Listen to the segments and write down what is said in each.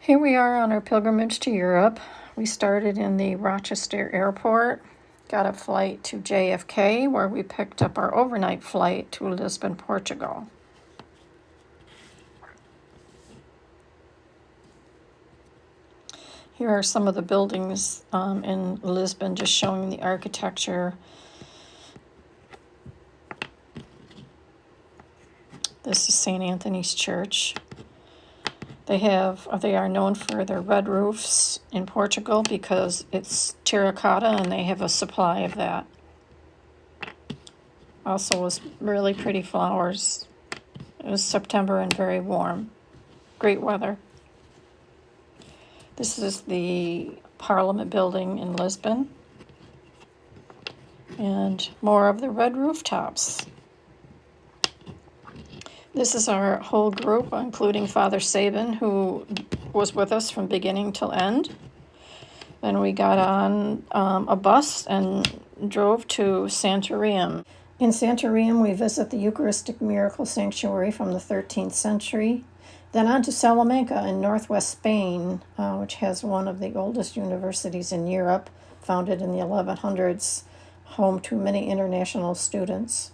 Here we are on our pilgrimage to Europe. We started in the Rochester airport, got a flight to JFK, where we picked up our overnight flight to Lisbon, Portugal. Here are some of the buildings in Lisbon, just showing the architecture. This is St. Anthony's Church. They are known for their red roofs in Portugal because it's terracotta and they have a supply of that. Also was really pretty flowers. It was September and very warm. Great weather. This is the Parliament building in Lisbon. And more of the red rooftops. This is our whole group, including Father Sabin, who was with us from beginning till end. Then we got on a bus and drove to Santarém. In Santarém, we visit the Eucharistic Miracle Sanctuary from the 13th century. Then on to Salamanca in northwest Spain, which has one of the oldest universities in Europe, founded in the 1100s, home to many international students.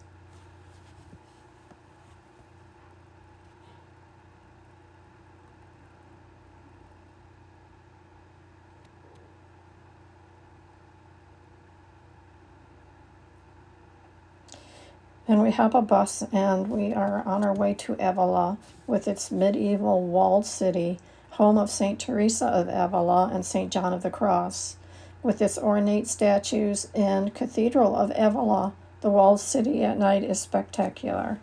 Then we hop a bus and we are on our way to Avila with its medieval walled city, home of St. Teresa of Avila and St. John of the Cross. With its ornate statues and Cathedral of Avila, the walled city at night is spectacular.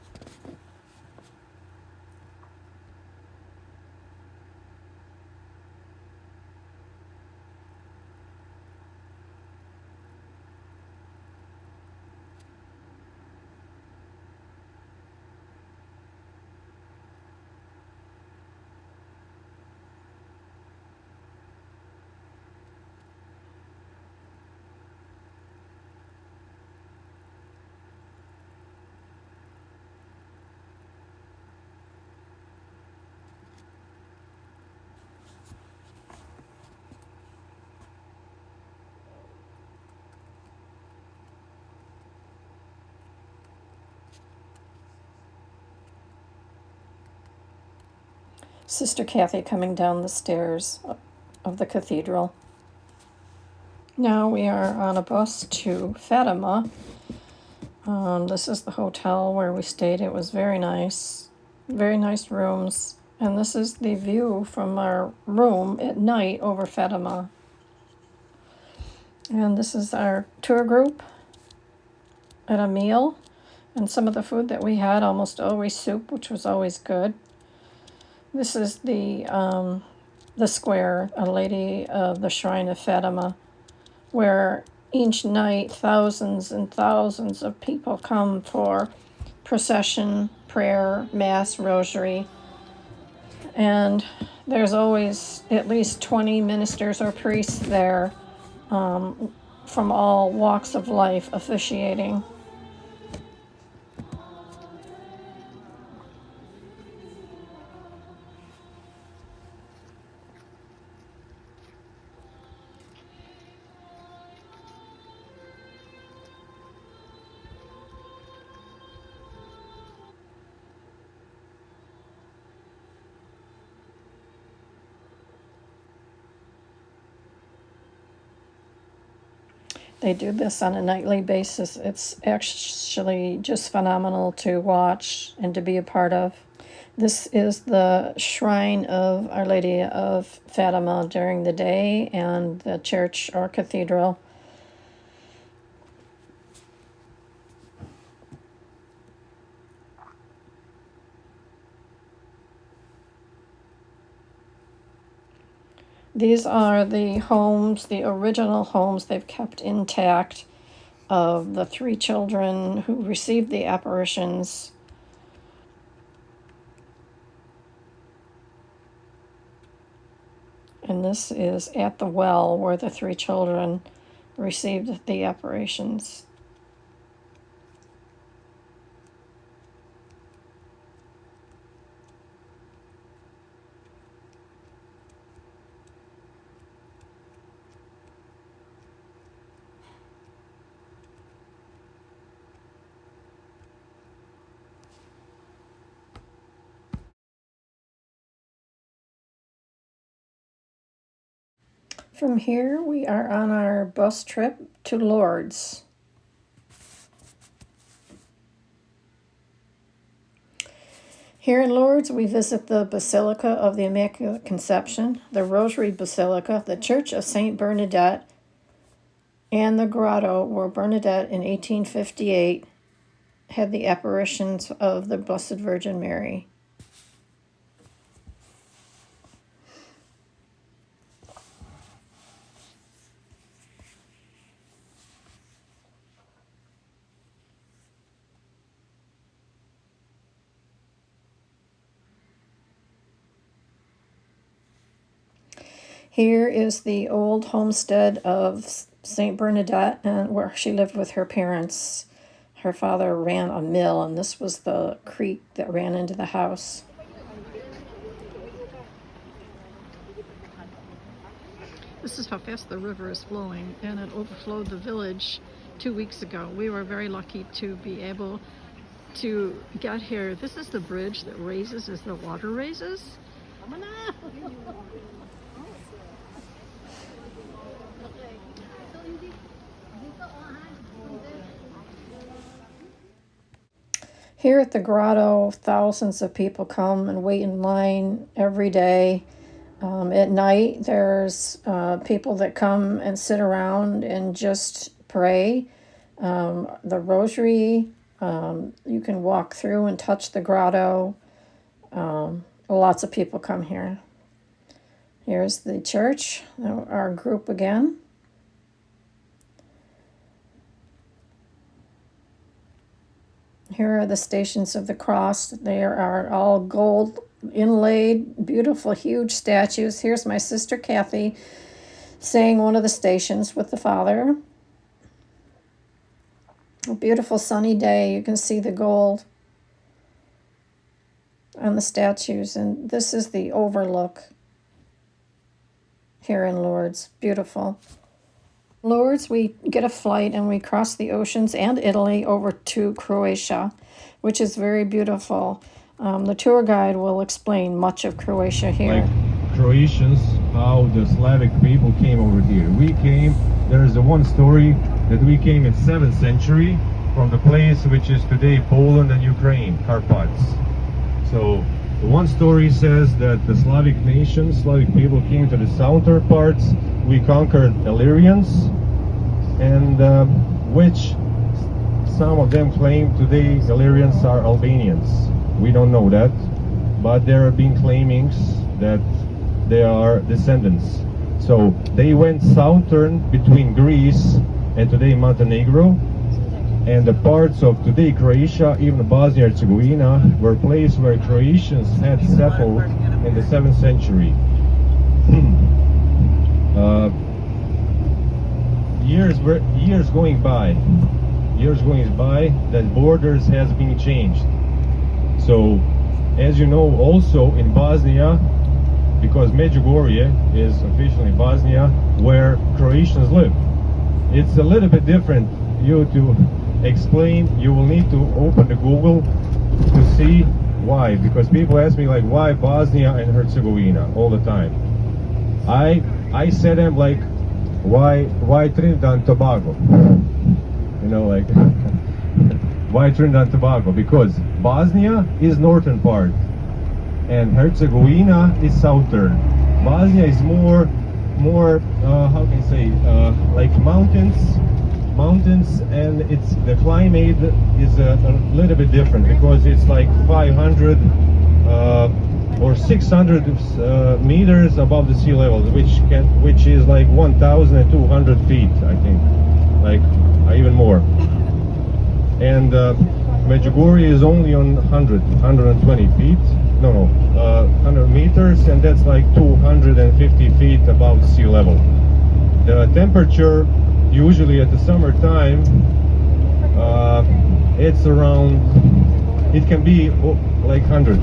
Sister Kathy coming down the stairs of the cathedral. Now we are on a bus to Fatima. This is the hotel where we stayed. It was very nice rooms. And this is the view from our room at night over Fatima. And this is our tour group at a meal. And some of the food that we had, almost always soup, which was always good. This is the square, Our Lady of the Shrine of Fatima, where each night thousands and thousands of people come for procession, prayer, mass, rosary. And there's always at least 20 ministers or priests there from all walks of life officiating. They do this on a nightly basis. It's actually just phenomenal to watch and to be a part of. This is the shrine of Our Lady of Fatima during the day and the church or cathedral. These are the homes, the original homes they've kept intact of the three children who received the apparitions. And this is at the well where the three children received the apparitions. From here, we are on our bus trip to Lourdes. Here in Lourdes, we visit the Basilica of the Immaculate Conception, the Rosary Basilica, the Church of St. Bernadette, and the grotto where Bernadette in 1858 had the apparitions of the Blessed Virgin Mary. Here is the old homestead of St. Bernadette, and where she lived with her parents. Her father ran a mill, and this was the creek that ran into the house. This is how fast the river is flowing, and it overflowed the village 2 weeks ago. We were very lucky to be able to get here. This is the bridge that raises as the water raises. Here at the grotto, thousands of people come and wait in line every day. At night, there's people that come and sit around and just pray. The rosary, you can walk through and touch the grotto. Lots of people come here. Here's the church, our group again. Here are the Stations of the Cross. They are all gold inlaid, beautiful, huge statues. Here's my sister Kathy saying one of the stations with the Father. A beautiful sunny day. You can see the gold on the statues. And this is the overlook here in Lourdes. Beautiful. Lourdes, we get a flight and we cross the oceans and Italy over to Croatia, which is very beautiful. The tour guide will explain much of Croatia here. Like Croatians, how the Slavic people came over here. There is one story that we came in 7th century from the place which is today Poland and Ukraine, Carpats. So the one story says that the Slavic people came to the southern parts. We conquered Illyrians, and which some of them claim today Illyrians are Albanians. We don't know that, but there have been claimings that they are descendants. So they went southern between Greece and today Montenegro, and the parts of today Croatia, even Bosnia and Herzegovina, were places where Croatians had settled in the 7th century. Years going by, that borders has been changed. So, as you know, also in Bosnia, because Medjugorje is officially Bosnia, where Croatians live. It's a little bit different. You to explain, you will need to open the Google to see why. Because people ask me like, why Bosnia and Herzegovina all the time? I said them like, why Trinidad and Tobago? You know, like, why Trinidad and Tobago? Because Bosnia is northern part and Herzegovina is southern. Bosnia is more how can I say, like mountains, and the climate is a little bit different because it's like 500 or 600 meters above the sea level, which is like 1,200 feet, I think, like even more. And Medjugorje is only on 120 feet. No, 100 meters, and that's like 250 feet above sea level. The temperature usually at the summertime, it's around, it can be like 100.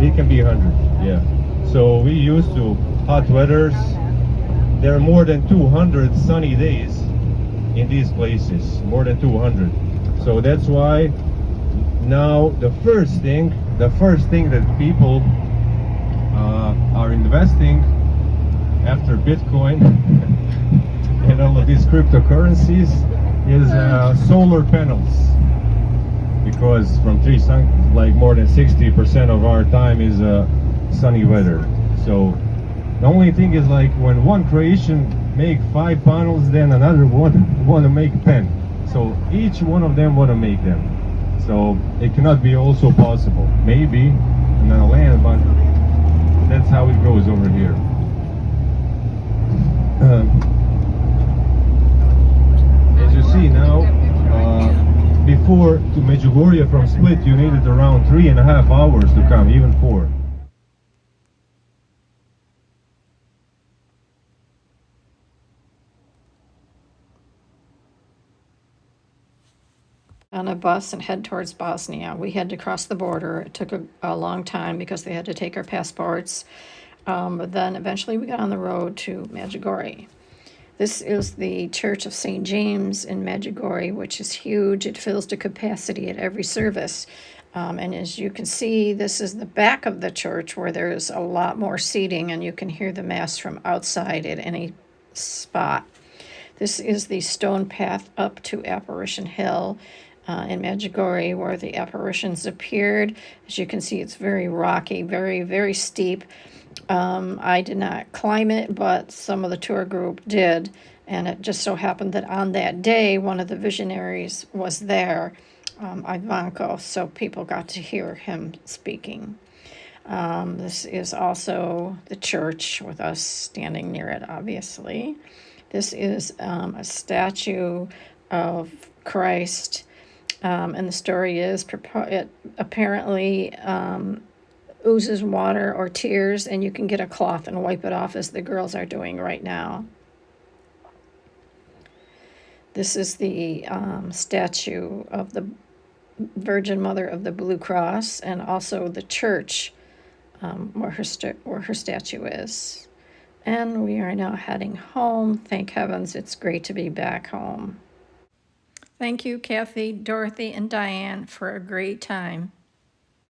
It can be 100, yeah. So we used to hot weathers. There are more than 200 sunny days in these places, more than 200. So that's why now the first thing that people are investing after Bitcoin and all of these cryptocurrencies is solar panels. Because from tree sun, like more than 60% of our time is sunny weather. So the only thing is like when one creation make 5 panels, then another one want to make 10. So each one of them want to make them. So it cannot be also possible. Maybe in the land, but that's how it goes over here. As you see now, before to Medjugorje from Split, you needed around 3.5 hours to come, even 4. On a bus and head towards Bosnia. We had to cross the border. It took a long time because they had to take our passports. But then eventually we got on the road to Medjugorje. This is the Church of St. James in Medjugorje, which is huge. It fills to capacity at every service. And as you can see, this is the back of the church where there's a lot more seating and you can hear the Mass from outside at any spot. This is the stone path up to Apparition Hill in Medjugorje where the apparitions appeared. As you can see, it's very rocky, very, very steep. I did not climb it, but some of the tour group did. And it just so happened that on that day, one of the visionaries was there, Ivanko, so people got to hear him speaking. This is also the church with us standing near it, obviously. This is a statue of Christ, and the story is it apparently oozes water or tears, and you can get a cloth and wipe it off as the girls are doing right now. This is the statue of the Virgin Mother of the Blue Cross, and also the church where her statue is. And we are now heading home. Thank heavens, it's great to be back home. Thank you, Kathy, Dorothy, and Diane, for a great time.